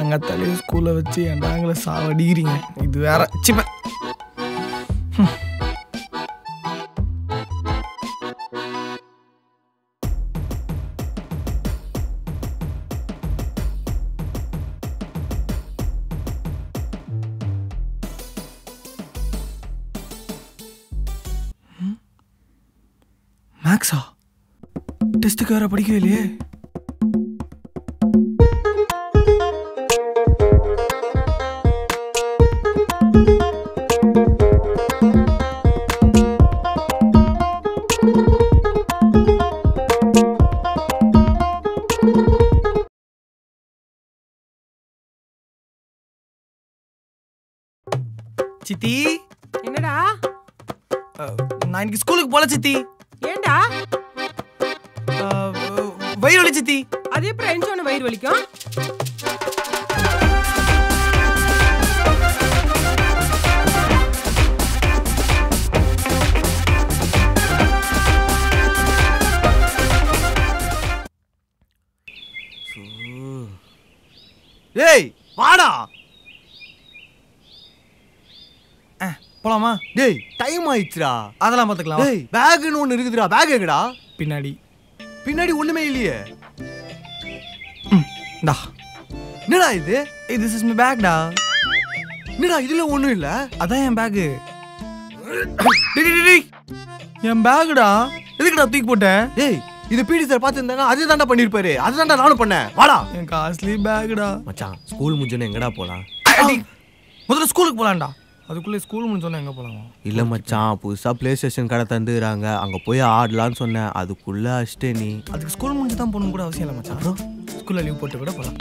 காலங்காத்தாலே ஸ்கூலில் வச்சு என்டாங்களை சாவடிக்கிறீங்க. இது வேற சிப்ப. மேக்ஸா? டெஸ்ட்டுக்கு வேற படிக்கவே இல்லையே. சித்தி, என்னடா? நான் இன்னைக்கு ஸ்கூலுக்கு போல சித்தி. ஏண்டா? வயிறு வலி சித்தி. அது எப்படி எஞ்சோன வயிறு வலிக்கும்? ஏய் வாடா. போலாமா? டேய் டைம் ஆயிடுச்சுடா. அதெல்லாம் பார்த்துக்கலாம். டேய் பேக்னு ஒன்று இருக்குதுடா. பேக் எங்கடா? பின்னாடி. பின்னாடி ஒண்ணுமே இல்லையே. டா, என்னடா இது? திஸ் இஸ் மை பேக் டா. என்னடா இதுல ஒண்ணும் இல்ல? அதான் என் பேக். என் பேக்டா. எதுக்குடா தூக்கி போட்டேன்? டேய் இது பிடி சார் பார்த்துருந்தாங்க. அதே தாண்டா பண்ணிருப்பாரு. அதுதான்டா நானும் பண்ணேன். வாடா. என் காஸ்ட்லி பேக்டா. மச்சான் ஸ்கூல் முடிஞ்சோன்னு எங்கடா போலாம்? முதல்ல ஸ்கூலுக்கு போலாம்டா. அதுக்குள்ளே ஸ்கூல் முடிஞ்சோன்னா எங்கே போகலாமா? இல்லை மச்சான், புதுசாக ப்ளே ஸ்டேஷன் கடை தந்துக்கிறாங்க, அங்கே போய் ஆடலான்னு சொன்னேன். அதுக்குள்ளே அஷ்டே நீ. அதுக்கு ஸ்கூல் முடிஞ்சு தான் போகணும் கூட அவசியம் இல்லை மச்சான். அப்புறம் ஸ்கூலில் லீவ் போட்டு கூட போகலாம்.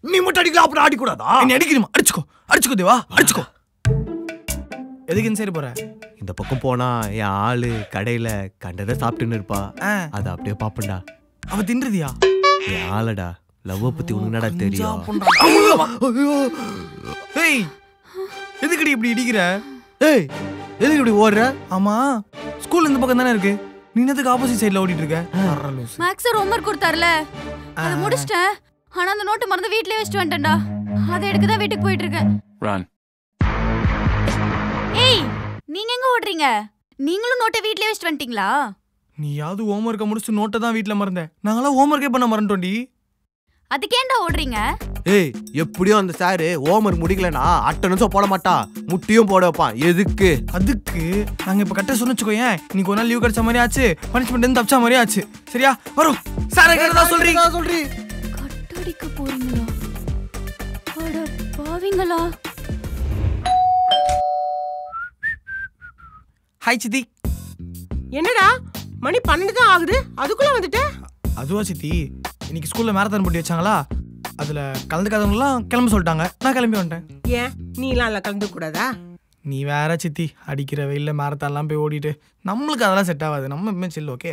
நீ மட்டும் அடிக்கலாம், அப்புறம் ஆடிக்கூடாதா? நீ அடிக்கணுமா? அடிச்சுக்கோ, அடிச்சுக்கோ தேவா, அடிச்சுக்கோ. எதுக்குன்னு சரி போகிறேன். இந்த பக்கம் போனா என் ஆளு கடையில் கண்டதை சாப்பிட்டுன்னு இருப்பா. அதை அப்படியே பார்ப்பேன்டா. அவ தின்றதியா? என் ஆளடா. லவ் பத்தி உனக்கு என்னடா தெரியும்? ஏய் எதுக்குடி இப்படி இடிக்கிற? ஏய் எதுக்கு இப்படி ஓடுற? ஆமா ஸ்கூல் இந்த பக்கம் தானே இருக்கு. நீ எதுக்கு ஆப்போசிட் சைடுல ஓடிட்டு இருக்க? மேக்ஸ் சார் ஹோம்வொர்க் கொடுத்தாருல, அத முடிச்சிட்டேன். ஆனா அந்த நோட் மறந்து வீட்லயே வச்சிட்டு வந்துட்டேன்டா. அத எடுக்க தான் வீட்டுக்கு போயிட்டு இருக்கேன். ரன். ஏய் நீங்க எங்க ஓடுறீங்க? நீங்களும் நோட்டை வீட்லயே வச்சிட்டு வந்துட்டீங்களா? நீயாவது ஹோம்வொர்க்க முடிச்சு நோட்டை தான் வீட்ல மறந்தேன். நாங்களாம் ஹோம்வொர்க்கே பண்ண மறந்துட்டோம்டி. அதுக்கேண்டா ஓடுறீங்க? ஏய் எப்படியும் அந்த சாரு ஹோம்வொர்க் முடிக்கலனா அட்டெண்டன்ஸும் போட மாட்டா, முட்டியும் போட வைப்பான். எதுக்கு? அதுக்கு நாங்க இப்ப கட்ட சொன்னச்சுக்கோயேன். இன்னைக்கு ஒரு நாள் லீவ் கிடைச்ச மாதிரி ஆச்சு, பனிஷ்மெண்ட் இருந்து தப்பிச்ச மாதிரி ஆச்சு. சரியா? வரும் சார் கேட்டதா சொல்றீங்க. கட்டடிக்க போறீங்களா? அட பாவிங்களா. ஹாய் சித்தி. என்னடா மணி 12 தான் ஆகுது, அதுக்குள்ள வந்துட்ட? அதுவா சித்தி, இன்னைக்கு ஸ்கூல்ல மேரத்தான் போட்டி வச்சாங்களா, அதுல கலந்துக்காதவங்கலாம் கிளம்ப சொல்லிட்டாங்க. நான் கிளம்பி வந்துட்டேன். ஏன் நீ எல்லாம் கலந்து கூடாதா? நீ வேற சித்தி, அடிக்கிற வெயில்ல மேரத்தான்லாம் போய் ஓடிட்டு நம்மளுக்கு அதெல்லாம் செட் ஆகாது. நம்ம எப்பவுமே சில். ஓகே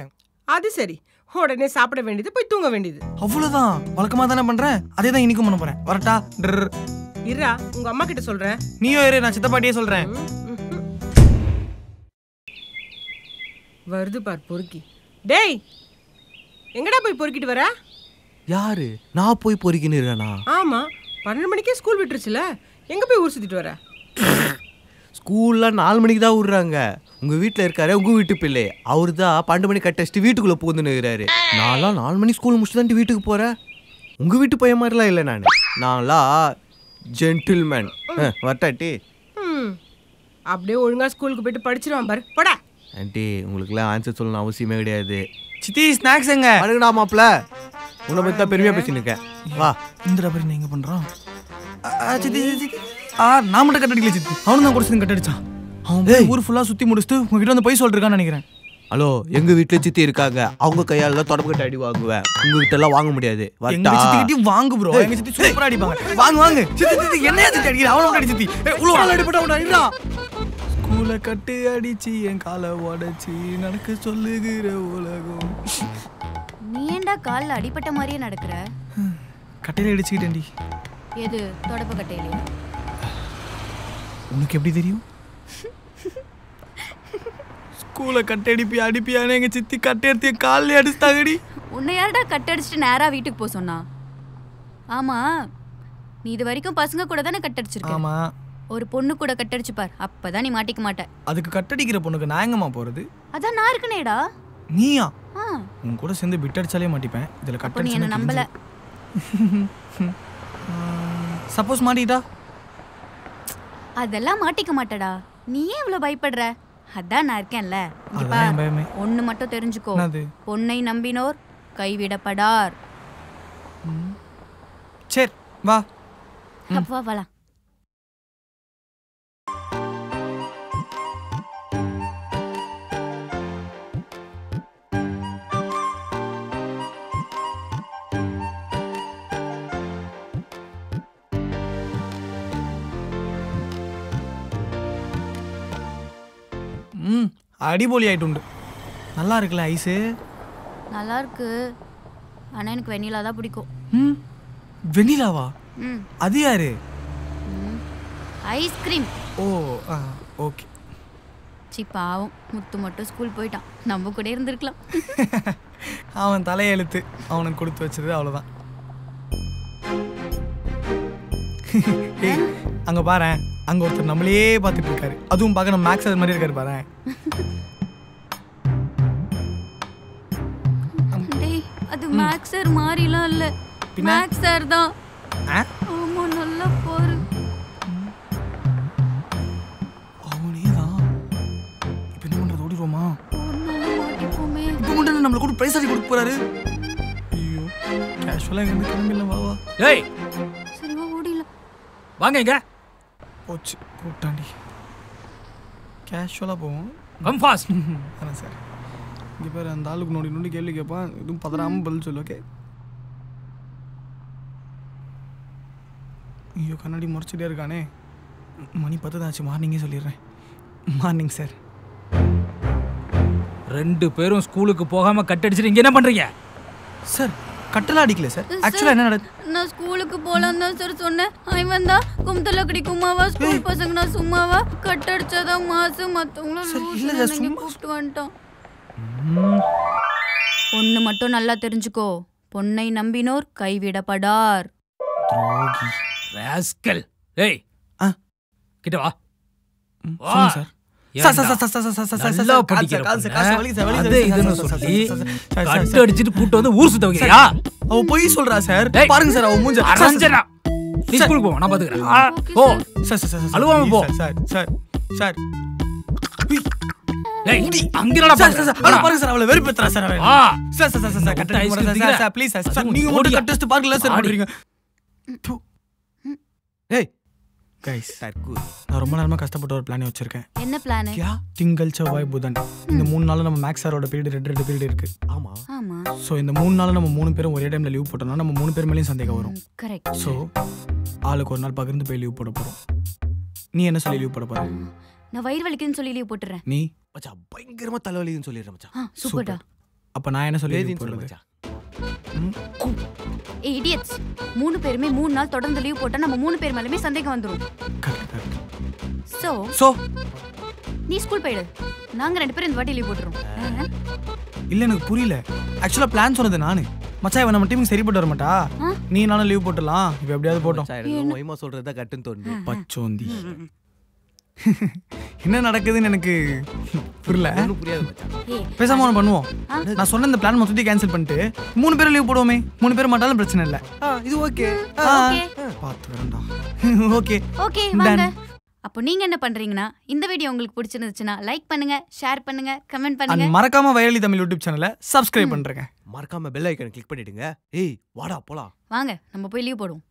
அது சரி. உடனே சாப்பிட வேண்டியது, போய் தூங்க வேண்டியது. அவ்வளவுதான். வழக்கமா தானே பண்றேன், அதே தான் இன்னைக்கும் பண்ண போறேன். வரட்டா? இருடா உங்க அம்மா கிட்ட சொல்றேன். நீயோ இரு, நான் சித்தப்பாட்டியே சொல்றேன். வருது பார் பொறுக்கி. டேய் எங்கடா போய் பொறுக்கிட்டு வர? யாரு? நான் போய் பொறுக்கின்னு இருக்கேனா? ஆமா 12 மணிக்கே ஸ்கூல் விட்டுருச்சுல, எங்க போய் ஊர் சுத்திட்டு வர? ஸ்கூல்ல 4 மணிக்கு தான் விடுறாங்க. உங்க வீட்டுல இருக்காரு உங்க வீட்டு பிள்ளை, அவரு தான் 12 மணி கட்டடிச்சுட்டு வீட்டுக்குள்ள போந்துன்னு இருக்கிறாரு. நான்லாம் 4 மணி ஸ்கூல் முடிச்சுட்டு தான் வீட்டுக்கு போறேன். உங்க வீட்டு பையன் மாதிரிலாம் இல்லை நான்லாம் ஜென்டில்மேன். வரட்டாட்டி? அப்படியே ஒழுங்கா ஸ்கூலுக்கு போயிட்டு படிச்சிருவான் பாரு. போடா. ஆண்டி உங்களுக்குலாம் ஆன்சர் சொல்லணும் அவசியமே கிடையாது. சித்தி ஸ்நாக்ஸ் எங்க? அழுகுடா மாப்பிள்ள, உன்னை பத்தி தான் பெருமையா பேசின்னு இருக்கேன். வா. இந்த ரப்பர் எங்க பண்றான்? சித்தி சித்தி நான் மட்டும் கட்டடிக்கல சித்தி, அவனும் தான் கூட கட்டடிச்சான். அவன் ஊர் ஃபுல்லா சுத்தி முடிச்சுட்டு உங்ககிட்ட வந்து போய் சொல்லிருக்கான்னு நினைக்கிறேன். ஹலோ, எங்க வீட்டுல சித்தி இருக்காங்க, அவங்க கையால தொடப்பு கட்ட அடி வாங்குவேன். உங்க கிட்ட எல்லாம் வாங்க முடியாது. எங்க சித்தி கிட்ட வாங்கு ப்ரோ. எங்க சித்தி சூப்பரா அடிப்பாங்க. வாங்க வாங்க. சித்தி சித்தி என்ன சித்தி அடிக்கிற? அவனோட அடி சித்தி. உள்ள ஆள் அடிபட்டவனா இல்ல. ஸ்கூல கட்டு அடிச்சி என் காலை உடைச்சி நடக்க சொல்லுகிற உலகம். நீ ஏண்டா கால்ல அடிபட்ட மாதிரியே நடக்கிற? கட்டையில அடிச்சுக்கிட்டேன்டி. எது? தொடப்பு கட்டையில? உனக்கு எப்படி தெரியும்? ஸ்கூல கட்டை அடிப்பியான்னு எங்க சித்தி கட்டை எடுத்து காலில் அடிச்சுட்டாங்கடி. உன்னை யாரடா கட்டடிச்சிட்டு நேரா வீட்டுக்கு போக சொன்னா? ஆமா, நீ இது வரைக்கும் பசங்க கூட தானே கட்டடிச்சிருக்க. ஆமா. ஒரு பொண்ணு கூட கட்டடிச்சு பார், அப்பதான் நீ மாட்டிக்க மாட்ட. அதுக்கு கட்டடிக்கிற பொண்ணுக்கு நான் எங்கம்மா போறது? அதான் நான் இருக்கனேடா. நீயா? உன் கூட சேர்ந்து பிட் அடிச்சாலே மாட்டிப்பேன். இதுல கட்டடிச்சு நீ என்ன நம்பல. சப்போஸ் மாட்டிட்டா? அதெல்லாம் மாட்டிக்க மாட்டடா. நீ ஏன் இவ்வளவு பயப்படுற? அதான் நான் இருக்கேன்ல. ஒண்ணு மட்டும் தெரிஞ்சுக்கோ, பொன்னை நம்பினோர் கைவிடப்படார். சரி வா. அப்பா வரலாம். அடிபொலி ஆயிட்டு. நல்லா இருக்குல்ல ஐஸு? நல்லா இருக்கு. ஆனா எனக்கு வெண்ணிலா தான் பிடிக்கும். வெண்ணிலாவா? அது யாரு? ஐஸ்கிரீம். ஓ ஓகே. சி பாவம், முத்து மட்டும் ஸ்கூல் போயிட்டான். நம்ம கூட இருந்திருக்கலாம். அவன் தலையெழுத்து, அவனுக்கு கொடுத்து வச்சது அவ்வளோதான். அங்க பாரு, அங்க ஒருத்தர் நம்மளே பார்த்துட்டு இருக்காரு. அதுவும் பார்க்க நம்ம மேக்ஸ் சார் மாதிரி இருக்காரு பாரு. அது மேக்ஸ் சார் மாதிரிலாம் இல்ல, மேக்ஸ் சார் தான். ஆமா, நல்லா பாரு. அவனேதான். இப்போ என்ன பண்றது? ஓடிடுவோமா? இப்போ மட்டும் நம்மள கூட பிரைஸ் அடி கொடுக்க போறாரு. ஐயோ, கேஷுவலா இருந்து கிளம்பிடலாம். வா வா. ஏய் சரி வா, ஓடிடலாம். வாங்க இங்க. போச்சு போட்டாண்டி. கேஷுவலா போவோம். Come fast. அதான் சார். இங்கே பேர் அந்த ஆளுக்கு நோண்டி நோண்டி கேள்வி கேட்பான். எதுவும் பதறாமல் பதில் சொல்லு. ஓகே. ஐயோ, கண்ணாடி முறைச்சிட்டே இருக்கானே. மணி 10 தான் ஆச்சு. மார்னிங்கே சொல்லிடுறேன். Morning sir. 2 பேரும் ஸ்கூலுக்கு போகாம கட்டடிச்சிட்டு இங்க என்ன பண்றீங்க? சார் கட்டலாம் அடிக்கல சார். ஆக்சுவலா என்ன நடக்குது? நான் ஸ்கூலுக்கு போலாம் தான் சார் சொன்னேன். அவன் தான் கும்தல கிடைக்குமாவா, ஸ்கூல் பசங்க நான் சும்மாவா கட்டடிச்சாதான் மாசு, மத்தவங்களும் கூப்பிட்டு வந்துட்டோம். ஒண்ணு மட்டும் நல்லா தெரிஞ்சுக்கோ, பொன்னை நம்பினோர் கைவிடப்படார். துரோகி ராஸ்கல். ஏய் கிட்ட வா. சார். அடிச்சிட்டு கூட்டு வந்து ஊர் சுத்த வைக்கிறியா? அவ போய் சொல்றா சார். பாருங்க சார், அவ மூஞ்ச அரஞ்சனா. நீ ஸ்கூலுக்கு போ, நான் பாத்துக்கறேன். போ சார். சார் அழுவாம போ. Sir sir sir. ஏய் அங்க என்னடா சார் சார் பாருங்க சார், அவளை வெறுப்பேத்துறா sir. Sir sir sir sir கட்ட ஐஸ் சார் ப்ளீஸ் சார். நீங்க ஓடி கட்டஸ்ட் பார்க்கல சார் பண்றீங்க. ஏய் கைஸ், நான் ரொம்ப நேரமா கஷ்டப்பட்டு ஒரு பிளான் வச்சிருக்கேன். என்ன பிளான்? திங்கள் செவ்வாய் புதன் இந்த 3 நாள்ல நம்ம மேக்ஸ் சாரோட பீரியட் 2 பீரியட் இருக்கு. ஆமா ஆமா. சோ இந்த 3 நாள்ல நம்ம 3 பேரும் ஒரே டைம்ல லீவ் போட்டோம்னா நம்ம 3 பேர் மேலயும் சந்தேகம் வரும். கரெக்ட். சோ ஆளுக்கு ஒரு நாள் பகிர்ந்து போய் லீவ் போட போறோம். நீ என்ன சொல்லி லீவ் போட போற? நான் வயிறு வலிக்குதுன்னு சொல்லி லீவ் போட்டுறேன். நீ மச்சான் பயங்கரமா தலைவலின்னு சொல்லிடுற மச்சான். சூப்பர்டா. அப்ப நான் என்ன சொல்லி லீவ் போடுறது? மச்சான். இடியட்ஸ், 3 பேருமே 3 நாள் தொடர்ந்து லீவ் போட்டா நம்ம 3 பேர் மேலமே சந்தேகம் வந்துரும். கரெக்ட். சோ நீ ஸ்கூல் போயிடு, நாங்க 2 பேரும் இந்த வாட்டி லீவ் போட்டுறோம். இல்ல எனக்கு புரியல. ஆக்சுவலா பிளான் சொன்னது நானு. மச்சான் இவன் நம்ம டீமுக்கு சரிப்பட்டு வர மாட்டா. நீ நானும் லீவ் போட்டுடலாம். இப்ப எப்படியாவது போட்டோம். மொய்மா சொல்றதா கட்டுன்னு தோணுது. பச்சோந்தி. என்ன நடக்குதுன்னு எனக்கு புரியல. புரியாது மச்சான். பேசாம ஒன்று பண்ணுவோம். நான் சொன்ன இந்த பிளான் மொத்தத்தையும் கேன்சல் பண்ணிட்டு 3 பேரும் லீவ் போடுவோமே. 3 பேர் மாட்டாலும் பிரச்சனை இல்லை. இது ஓகே. பார்த்து வரேன்டா. ஓகே ஓகே வாங்க. அப்போ நீங்க என்ன பண்றீங்கன்னா, இந்த வீடியோ உங்களுக்கு பிடிச்சிருந்துச்சுன்னா லைக் பண்ணுங்க, ஷேர் பண்ணுங்க, கமெண்ட் பண்ணுங்க. மறக்காம வயலி தமிழ் யூடியூப் சேனலை சப்ஸ்கிரைப் பண்றேங்க. மறக்காம பெல் ஐகானை கிளிக் பண்ணிடுங்க. ஏய் வாடா போலாம். வாங்க நம்ம போய் லீவ் போடுவோம்.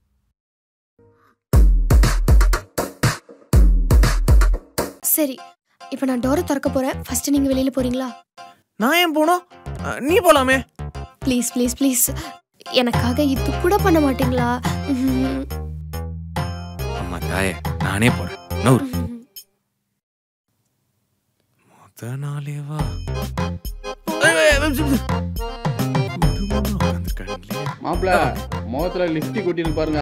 சரி, இப்போ நான் டோரை திறக்க போறேன். ஃபர்ஸ்ட் நீங்க வெளியில போறீங்களா? நான் ஏன் போனோம்? நீ போலாமே. ப்ளீஸ் ப்ளீஸ் ப்ளீஸ், எனக்காக இது கூட பண்ண மாட்டீங்களா? அம்மா தாயே, நானே போறேன். நூறு மொத்த நாளே வா. மாப்பிள்ள முகத்துல லிப்ஸ்டிக் ஒட்டின்னு பாருங்க.